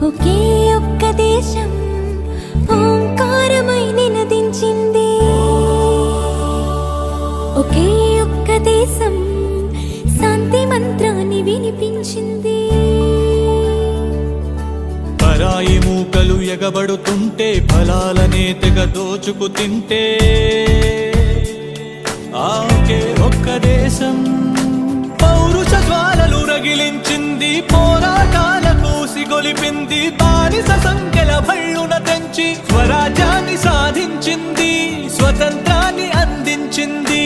ఒకే ఒక్క దేశం ఓంకారమై నినదించింది. ఒకే ఒక్క దేశం శాంతి మంత్రాన్ని వినిపించింది. పరాయి మూకలు ఎగబడుతుంటే ఫలాలనే తెగ దోచుకు తింటే ఆకే ఒక్క దేశం పౌరుష జ్వాలలు రగిలించింది. పోరాటాలకు సిగొలిపింది. బానిస సంఖ్యల భళ్ళున తెంచి స్వరాజ్యాన్ని సాధించింది. స్వతంత్రాన్ని అందించింది.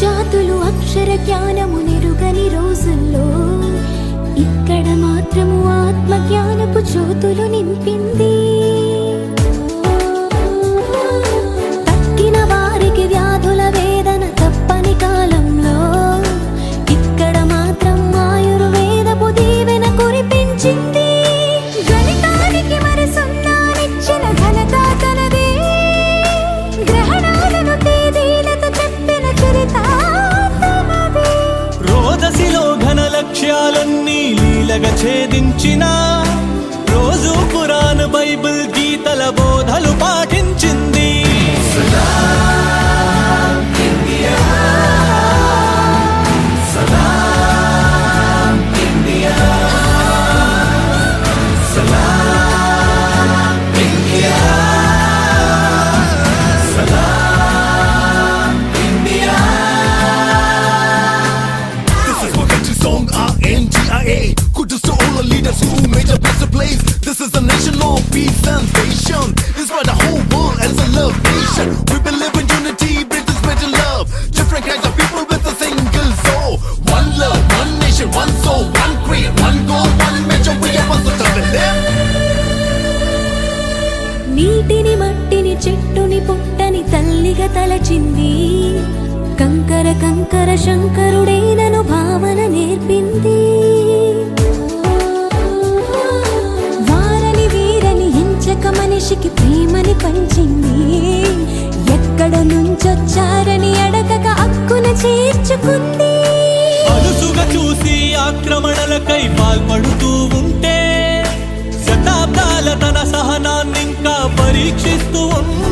జాతులు అక్షర జ్ఞానము నెరుగని రోజుల్లో ఇక్కడ మాత్రము ఆత్మ జ్ఞానపు జ్యోతులు నింపింది. తక్కిన వారికి వ్యాధుల వేదన తప్పని కాలంలో ఇక్కడ మాత్రం ఆయుర్వేదపు దీవెన కురిపించింది. గణితానికి మరి సున్నానిచ్చిన ఘనత తనదే. గ్రహణాలను తేదీలతో చెప్పిన చరిత రోదసిలో ఘన లక్ష్యాలన్నీ లీలగా ఛేదించిన రోజు ఖురాన్ బైబిల్ గీతల బోధలు పాటించింది. Kudos to all the leaders who made a better place. This is a nation of peace and patience. Inspire the whole world as a love nation. We believe in unity, bring this better love. Different kinds of people with a single soul. One love, one nation, one soul, one creed, one goal, one measure. We are one to live. నీటిని మట్టిని చెట్టుని పుట్టని తల్లిగా తలచింది. కంకర కంకర శంకరుడేనను భావన నేర్పింది. వారని వీరని హింసక మనిషికి ప్రేమని పంచింది. ఎక్కడ నుంచొచ్చారని అడగక హక్కున చేర్చుకుంది. అలుసుగా చూసి ఆక్రమణలకై పాల్పడుతూ ఉంటే శతాబ్దాల తన సహనాన్నింకా పరీక్షిస్తూ ఉంది.